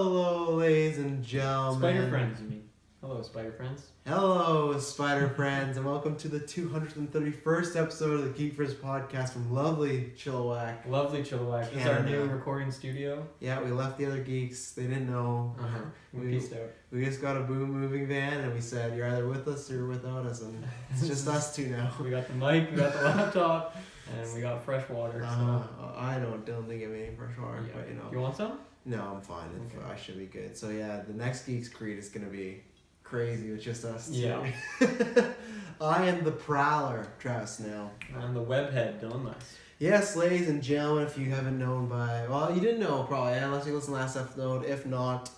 Hello, ladies and gentlemen. Spider friends, you mean? Hello, Spider friends. Hello, Spider friends, and welcome to the 231st episode of the GeekVerse podcast from lovely Chilliwack. Lovely Chilliwack. This is our new recording studio. Yeah, we left the other geeks. They didn't know. We peaced out. We just got a boom moving van, and we said, "You're either with us or you're without us," and it's just us two now. We got the mic, we got the laptop, and we got fresh water. So. I don't think give me any fresh water, Yeah. but you know. You want some? No, I'm fine. Okay. I should be good. So yeah, the next Geeks Creed is gonna be crazy with just us two. Yeah. I am the Prowler, Travis Snell. I'm the webhead, Dylan Nice. Yes, ladies and gentlemen, if you haven't known by, well, you didn't know probably, unless you listened to last episode. If not,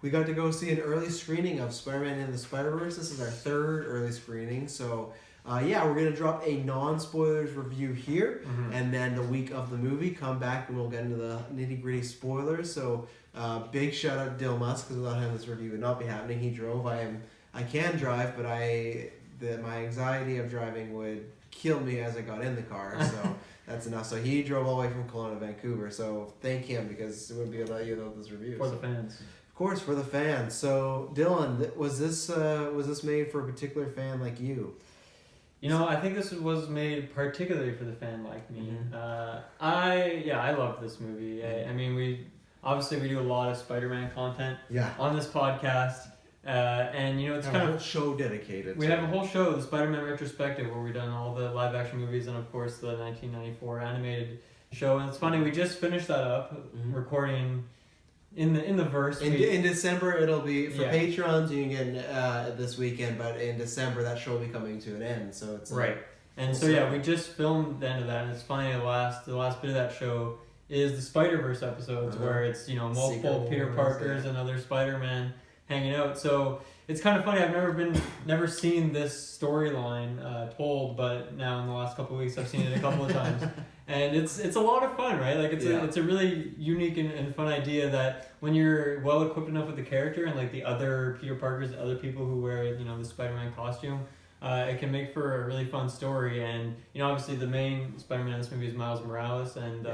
we got to go see an early screening of Spider-Man and the Spider-Verse. This is our third early screening, so yeah, we're going to drop a non-spoilers review here, and then the week of the movie, come back and we'll get into the nitty-gritty spoilers. So big shout out to Dill Musk, because without him this review would not be happening. He drove. I can drive, but my anxiety of driving would kill me as I got in the car, so that's enough. So he drove all the way from Kelowna to Vancouver, so thank him, because it wouldn't be about you without this review. For the fans. Of course, for the fans. So Dylan, was this made for a particular fan like you? You know, I think this was made particularly for the fan like me. I love this movie. I mean, we do a lot of Spider-Man content on this podcast. And you know, it's kind of a whole show dedicated. We have a whole show, the Spider-Man retrospective, where we've done all the live action movies and of course the 1994 animated show. And it's funny, we just finished that up, recording in the verse. In December it'll be for Patreons. You can get this weekend, but in December that show will be coming to an end. So it's right. And so yeah, we just filmed the end of that, and it's funny. The last bit of that show is the Spider-Verse episodes, where it's multiple Peter Parkers and other Spider-Man hanging out. So it's kind of funny. I've never seen this storyline told, but now in the last couple of weeks I've seen it a couple of times, and it's a lot of fun, right? Like it's a really unique and fun idea that when you're well equipped enough with the character and like the other Peter Parkers, the other people who wear the Spider-Man costume, it can make for a really fun story. And obviously the main Spider-Man in this movie is Miles Morales, and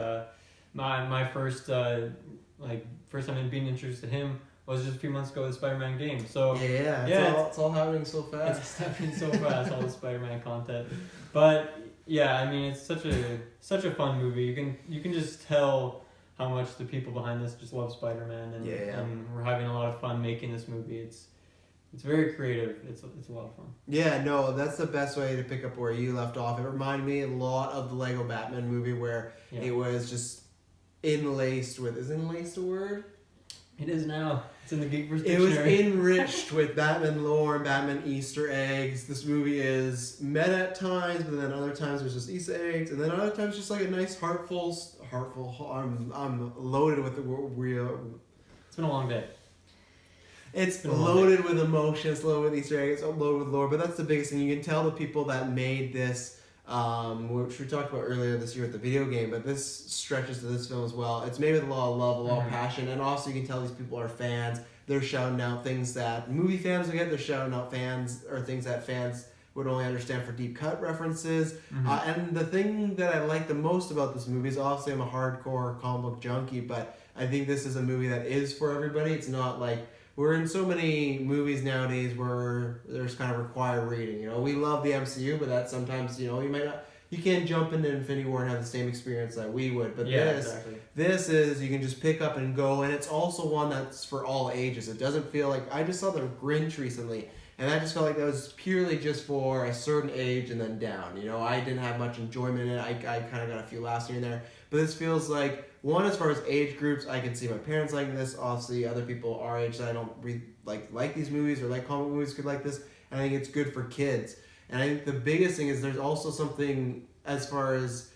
my first time being introduced to him was just a few months ago with the Spider-Man game. So it's all happening so fast. It's happening so fast, all the Spider-Man content. But yeah, I mean, it's such a fun movie. You can just tell how much the people behind this just love Spider-Man, and we're having a lot of fun making this movie. It's very creative. It's a lot of fun. Yeah, no, that's the best way to pick up where you left off. It reminded me a lot of the Lego Batman movie, where it was just enlaced with, is enlaced a word? It is now. It's in the GeekVerse dictionary. It was enriched with Batman lore and Batman Easter eggs. This movie is meta at times, but then other times there's just Easter eggs, and then other times just like a nice heartful. I'm loaded with the real. It's been a long day. It's loaded with emotions, loaded with Easter eggs, loaded with lore. But that's the biggest thing. You can tell the people that made this. Which we talked about earlier this year with the video game, but this stretches to this film as well. It's made with a lot of love, a lot of passion, and also you can tell these people are fans. They're shouting out things that movie fans would get. They're shouting out fans or things that fans would only understand for deep cut references. And the thing that I like the most about this movie is, obviously I'm a hardcore comic book junkie, but I think this is a movie that is for everybody. It's not like we're in so many movies nowadays where there's kind of required reading. We love the MCU, but that sometimes, you can't jump into Infinity War and have the same experience that we would. But this is, you can just pick up and go, and it's also one that's for all ages. It doesn't feel like, I just saw The Grinch recently, and I just felt like that was purely just for a certain age and then down. I didn't have much enjoyment in it. I kind of got a few laughs here and there. But this feels like, one, as far as age groups, I can see my parents liking this. Obviously, other people our age that I don't like these movies or like comic movies could like this. And I think it's good for kids. And I think the biggest thing is there's also something as far as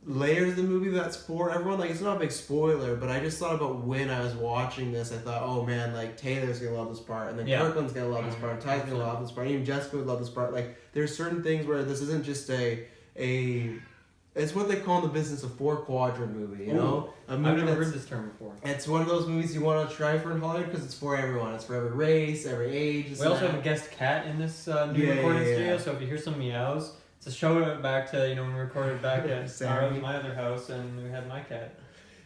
layers of the movie that's for everyone. Like, it's not a big spoiler, but I just thought about when I was watching this. I thought, oh man, like Taylor's gonna love this part, and then Kirkland's gonna love this part, and Ty's gonna love this part, and even Jessica would love this part. Like, there's certain things where this isn't just a it's what they call in the business a 4-quadrant movie, I've never heard this term before. It's one of those movies you want to try for in Hollywood because it's for everyone. It's for every race, every age. We also have a guest cat in this new recording studio, so if you hear some meows, it's a show back to when we recorded back at my other house, and we had my cat.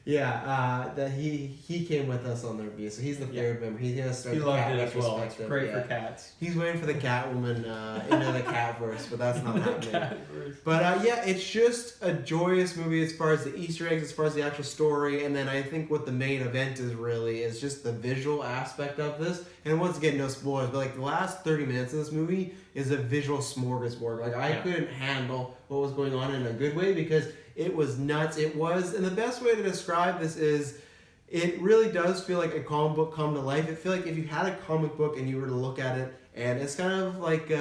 That he came with us on the review, so he's the third member. He's gonna start. He the loved cat it as well. It's retrospective. great for cats. He's waiting for the Catwoman into the Catverse, but that's not happening. Catverse. But it's just a joyous movie as far as the Easter eggs, as far as the actual story, and then I think what the main event is just the visual aspect of this. And once again, no spoilers, but like the last 30 minutes of this movie is a visual smorgasbord. Like I couldn't handle what was going on in a good way because it was nuts. It was, and the best way to describe this is, it really does feel like a comic book come to life. I feel like if you had a comic book and you were to look at it, and it's kind of like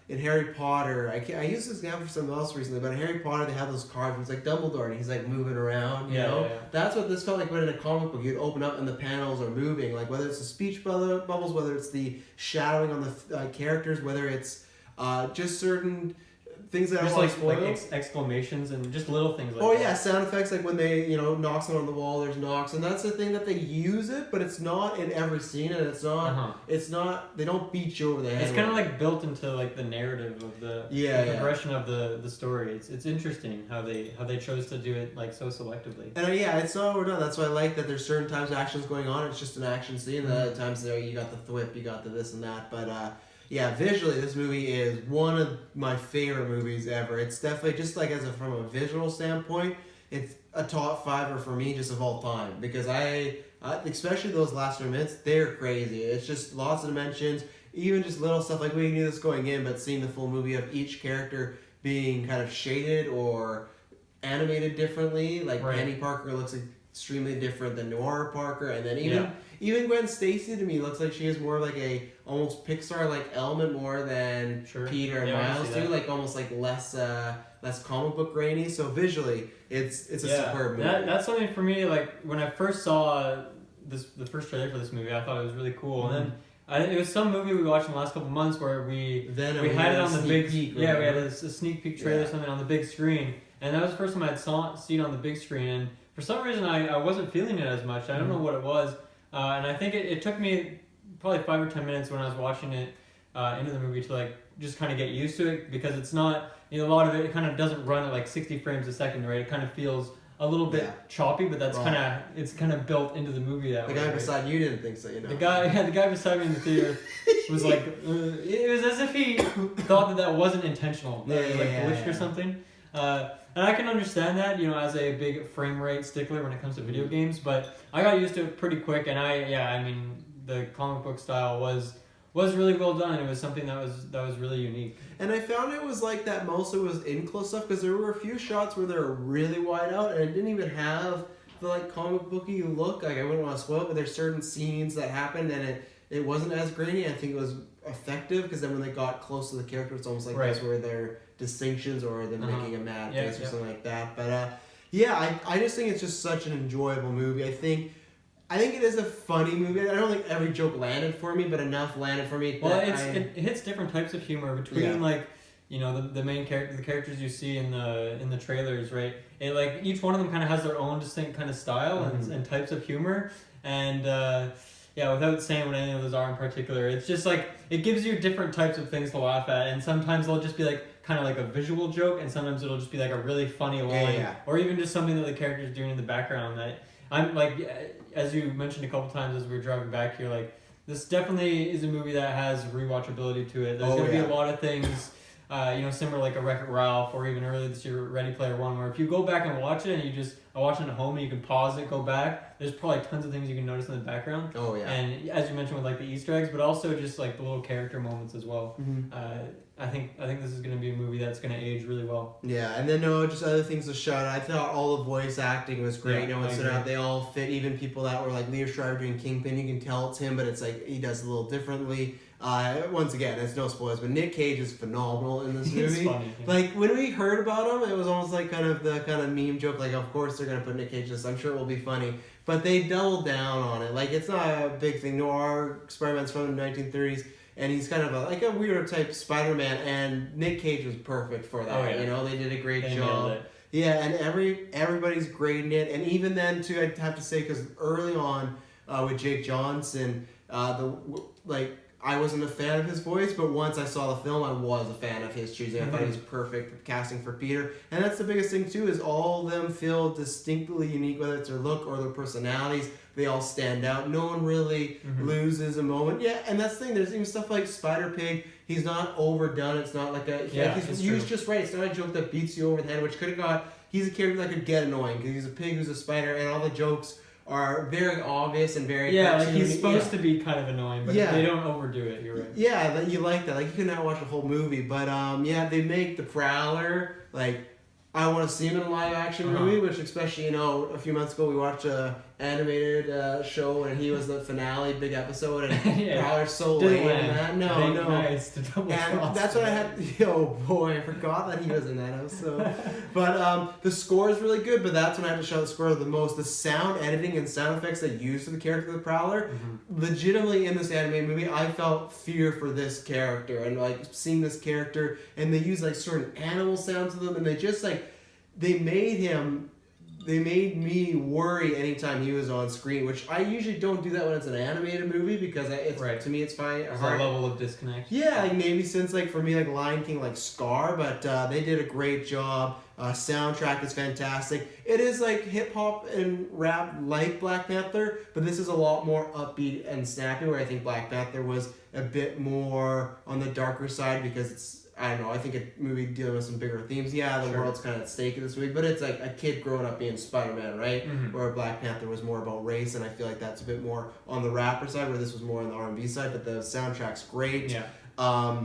in Harry Potter. I used this example for something else recently, but in Harry Potter they have those cards where it's like Dumbledore and he's like moving around. You know, that's what this felt like. When in a comic book, you'd open up and the panels are moving. Like whether it's the speech bubbles, whether it's the shadowing on the characters, whether it's just certain things that just I want like, to spoil. like exclamations and just little things like that. Sound effects like when they knock someone on the wall, there's knocks, and that's the thing that they use it, but it's not in every scene, and it's not they don't beat you over the head. It's kind of like built into like the narrative of the progression of the story. It's interesting how they chose to do it like so selectively. And it's not overdone. That's why I like that there's certain times action's going on, it's just an action scene, and other times there you got the thwip, you got the this and that, but visually, this movie is one of my favorite movies ever. It's definitely, just like from a visual standpoint, it's a top fiver for me just of all time. Because I especially those last 3 minutes, they're crazy. It's just lots of dimensions, even just little stuff like we knew this going in, but seeing the full movie of each character being kind of shaded or animated differently. Like Penny Parker looks extremely different than Noir Parker, and then even Gwen Stacy to me looks like she has more of like a almost Pixar-like element more than Peter and Miles do, like almost like less comic book grainy. So visually, it's a superb movie. That's something for me. Like when I first saw the first trailer for this movie, I thought it was really cool. And then it was some movie we watched in the last couple months where we had it on the big peek, we had a sneak peek trailer or something on the big screen, and that was the first time I'd seen it on the big screen. And for some reason, I wasn't feeling it as much. I don't know what it was. And I think it took me probably 5 or 10 minutes when I was watching it into the movie to like just kind of get used to it, because it's not, a lot of it kind of doesn't run at like 60 frames a second, right? It kind of feels a little bit choppy, but that's it's kind of built into the movie that way. The guy beside you didn't think so, The guy beside me in the theater was like, it was as if he thought that wasn't intentional, that it was like glitched or something. And I can understand that, as a big frame rate stickler when it comes to video games, but I got used to it pretty quick, and the comic book style was really well done. It was something that was really unique. And I found it was like that mostly was in close stuff, because there were a few shots where they were really wide out, and it didn't even have the like comic booky look. Like I wouldn't want to spoil it, but there's certain scenes that happened, and it wasn't as grainy. I think it was effective, because then when they got close to the character, it's almost like those were their distinctions, or them making a mad face or something like that. But I just think it's just such an enjoyable movie. I think it is a funny movie. I don't think every joke landed for me, but enough landed for me. Well, it hits different types of humor between like the main character, the characters you see in the trailers, right? It like each one of them kind of has their own distinct kind of style and types of humor, and without saying what any of those are in particular, it's just like it gives you different types of things to laugh at, and sometimes they'll just be like kind of like a visual joke, and sometimes it'll just be like a really funny line, or even just something that the character's doing in the background that I'm like, as you mentioned a couple times as we were driving back here, like this definitely is a movie that has rewatchability to it. There's going to be a lot of things, similar like a Wreck-It Ralph, or even earlier this year Ready Player One, where if you go back and watch it and you just watch it at home and you can pause it, go back, there's probably tons of things you can notice in the background. Oh yeah. And as you mentioned with like the Easter eggs, but also just like the little character moments as well. I think this is going to be a movie that's going to age really well. Yeah, and then just other things to shout out. I thought all the voice acting was great. No one stood out. They all fit. Even people that were like Leo Schreiber doing Kingpin, you can tell it's him, but it's like he does it a little differently. Once again, it's no spoilers, but Nick Cage is phenomenal in this movie. It's funny. Like when we heard about him, it was almost like kind of the meme joke. Like, of course they're gonna put Nick Cage in this. I'm sure it will be funny, but they doubled down on it. Like it's not a big thing. Noir Spider-Man's from the 1930s. And he's kind of like a weirdo type Spider-Man, and Nick Cage was perfect for that. Oh, yeah. They did a great job. Yeah, and everybody's great in it. And even then, too, I'd have to say, because early on with Jake Johnson, I I wasn't a fan of his voice, but once I saw the film, I was a fan of his choosing. I thought he was perfect casting for Peter. And that's the biggest thing, too, is all of them feel distinctly unique, whether it's their look or their personalities. They all stand out. No one really loses a moment. Yeah, and that's the thing. There's even stuff like Spider-Pig. He's not overdone. It's not like a... he's used just right. It's not a joke that beats you over the head, which could have got... He's a character that could get annoying because he's a pig who's a spider, and all the jokes are very obvious and very cartoony. Like he's supposed to be kind of annoying, but they don't overdo it. You're right. Yeah, you like that. Like you can now watch the whole movie, but they make the Prowler like I want to see him in a live action movie, which especially a few months ago we watched a animated show and he was the finale big episode and Prowler's so lame in that. No. Nice to double and that's what I had. Oh boy, I forgot that he was in that episode. But the score is really good. But that's when I had to shout the score the most. The sound editing and sound effects they used for the character of the Prowler, legitimately in this animated movie, I felt fear for this character and like seeing this character. And they use like certain animal sounds to them, and they just like they made me worry anytime he was on screen, which I usually don't do that when it's an animated movie because to me it's fine. There's a level of disconnect. Yeah, like maybe since like for me like Lion King like Scar, but they did a great job. Soundtrack is fantastic. It is like hip hop and rap like Black Panther, but this is a lot more upbeat and snappy. Where I think Black Panther was a bit more on the darker side because it's. I don't know, I think a movie dealing with some bigger themes. Yeah, the world's kind of at stake in this movie, but it's like a kid growing up being Spider-Man, right? Where Black Panther was more about race, and I feel like that's a bit more on the rapper side, where this was more on the R&B side, but the soundtrack's great. Yeah.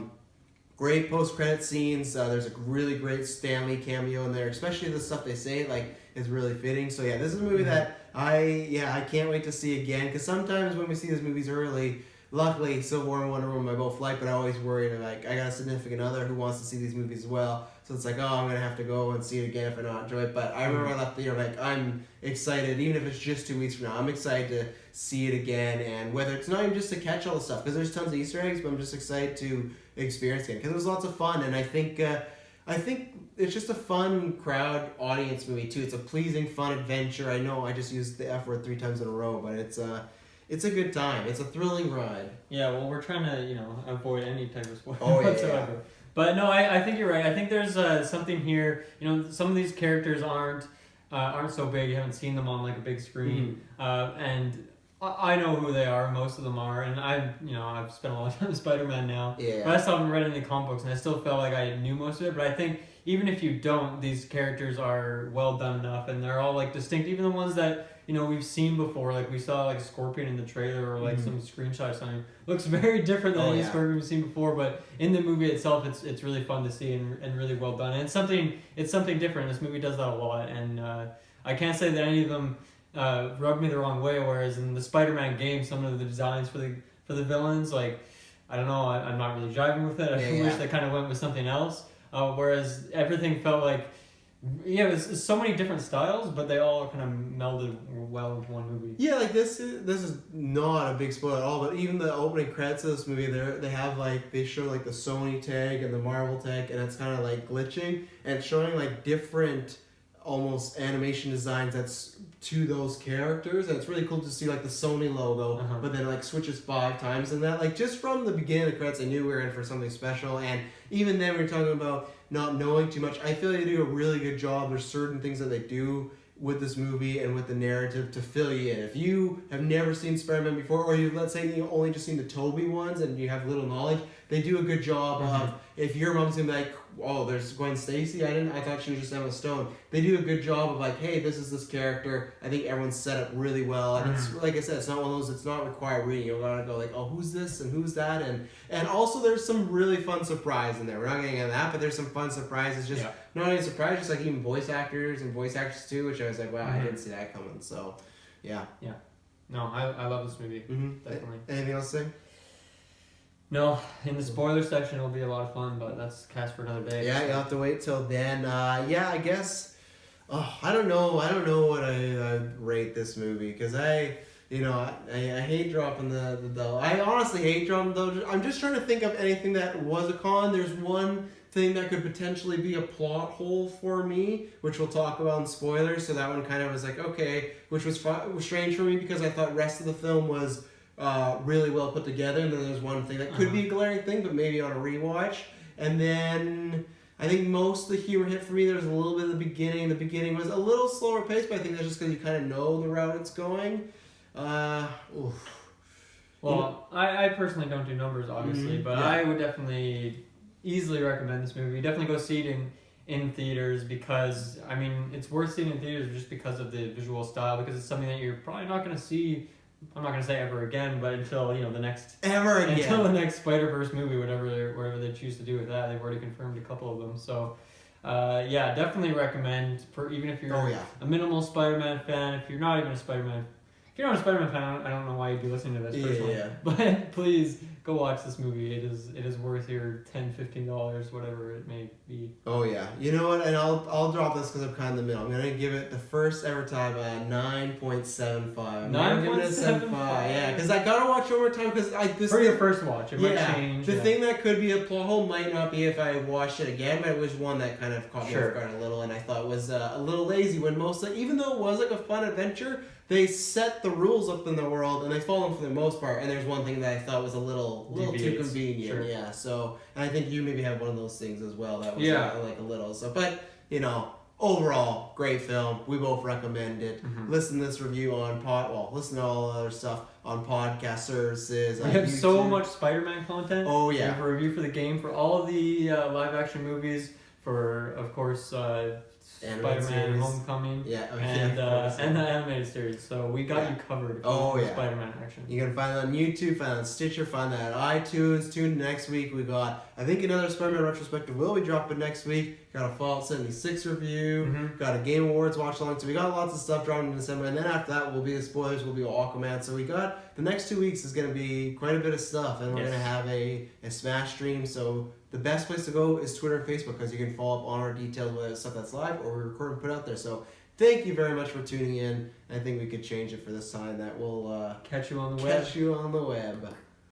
Great post-credit scenes. There's a really great Stan Lee cameo in there, especially the stuff they say, like, is really fitting. So yeah, this is a movie that I can't wait to see again, because sometimes when we see these movies early, luckily, Civil War and Wonder Woman I both like, but I always worry like I got a significant other who wants to see these movies as well. So it's like, oh, I'm gonna have to go and see it again if I don't enjoy it. But I remember I left the theater like I'm excited, even if it's just 2 weeks from now. I'm excited to see it again, and whether it's not even just to catch all the stuff because there's tons of Easter eggs, but I'm just excited to experience it because it was lots of fun, and I think it's just a fun crowd audience movie too. It's a pleasing, fun adventure. I know I just used the F word 3 times in a row, but it's a good time. It's a thrilling ride. Yeah, well, we're trying to, avoid any type of spoiler whatsoever. Yeah. But no, I think you're right. I think there's something here. Some of these characters aren't so big. You haven't seen them on like a big screen, and I know who they are. Most of them are, and I've spent a lot of time with Spider-Man now. Yeah. But I still haven't read any comic books, and I still felt like I knew most of it. But I think even if you don't, these characters are well done enough, and they're all like distinct. Even the ones that we've seen before, like we saw like Scorpion in the trailer or like some screenshot or something. Looks very different than any Scorpion we've seen before, but in the movie itself, it's really fun to see and really well done. And it's something different. This movie does that a lot, and I can't say that any of them rubbed me the wrong way. Whereas in the Spider-Man game, some of the designs for the villains, like I don't know, I'm not really jiving with it. I wish they kind of went with something else. Whereas everything felt like. Yeah, it's so many different styles, but they all kind of melded well into one movie. Yeah, like this is not a big spoiler at all, but even the opening credits of this movie, they have like they show like the Sony tag and the Marvel tag, and it's kind of like glitching and showing like different almost animation designs that's to those characters, and it's really cool to see like the Sony logo, but then like switches 5 times and that like just from the beginning of the credits, I knew we were in for something special, and even then we were talking about not knowing too much. I feel they do a really good job. There's certain things that they do with this movie and with the narrative to fill you in. If you have never seen Spider-Man before, or let's say you only just seen the Tobey ones and you have little knowledge, they do a good job of, if your mom's gonna be like, oh, there's Gwen Stacy, I thought she was just Emma Stone. They do a good job of like, hey, this is this character. I think everyone's set up really well, and it's like I said, it's not one of those. It's not required reading. You gotta go like, oh, who's this and who's that, and also there's some really fun surprise in there. We're not getting into that, but there's some fun surprises. Just not only surprise, just like even voice actors and voice actors too, which I was like, wow, I didn't see that coming. So, yeah. No, I love this movie. Definitely. Anything else to say? No, in the spoiler section it'll be a lot of fun, but that's cast for another day. Yeah, you'll have to wait till then. I guess. I don't know what I rate this movie because I hate dropping the though. I honestly hate dropping though. I'm just trying to think of anything that was a con. There's one thing that could potentially be a plot hole for me, which we'll talk about in spoilers. So that one kind of was like okay, which was strange for me because I thought the rest of the film was really well put together. And then there's one thing that could be a glaring thing, but maybe on a rewatch. And then I think most of the humor hit for me. There was a little bit at the beginning. The beginning was a little slower paced, but I think that's just because you kind of know the route it's going. Well, I personally don't do numbers, obviously, but I would definitely easily recommend this movie. Definitely go see it in theaters because, I mean, it's worth seeing in theaters just because of the visual style, because it's something that you're probably not going to see, I'm not going to say ever again, but until, the next... Until the next Spider-Verse movie, whatever they choose to do with that. They've already confirmed a couple of them, so... definitely recommend, even if you're a minimal Spider-Man fan, if you're not even a Spider-Man... If you're not a Spider-Man fan, I don't know why you'd be listening to this personally. But please go watch this movie. It is worth your $10, $15, whatever it may be. Oh yeah. You know what? And I'll drop this because I'm kind of in the middle. I'm gonna give it the first ever time 9.75. 9.75. Yeah, because I gotta watch it one more time because for your first watch, it might change. The thing that could be a plot hole might not be if I watched it again, but it was one that kind of caught me off guard a little, and I thought was a little lazy when even though it was like a fun adventure. They set the rules up in the world, and they follow them for the most part. And there's one thing that I thought was a little too convenient. Sure. Yeah. So, and I think you maybe have one of those things as well. That was like a little. So, but overall, great film. We both recommend it. Listen to this review on listen to all the other stuff on podcast services. We have YouTube. So much Spider-Man content. Oh yeah. We have a review for the game, for all of the live action movies, for of course. Spider-Man Homecoming and the animated series. So we got you covered for Spider-Man action. You can find it on YouTube, find it on Stitcher, find that on iTunes. Tune in next week. We got, I think, another Spider-Man retrospective will be dropping next week. Got a Fallout 76 review. Got a Game Awards watch along. So we got lots of stuff dropping in December. And then after that will be the spoilers, will be Aquaman. So we got, the next 2 weeks is going to be quite a bit of stuff. And we're going to have a Smash stream. So the best place to go is Twitter and Facebook because you can follow up on our details with stuff that's live or we record and put out there. So thank you very much for tuning in. I think we could change it for this time. That will catch you on the web.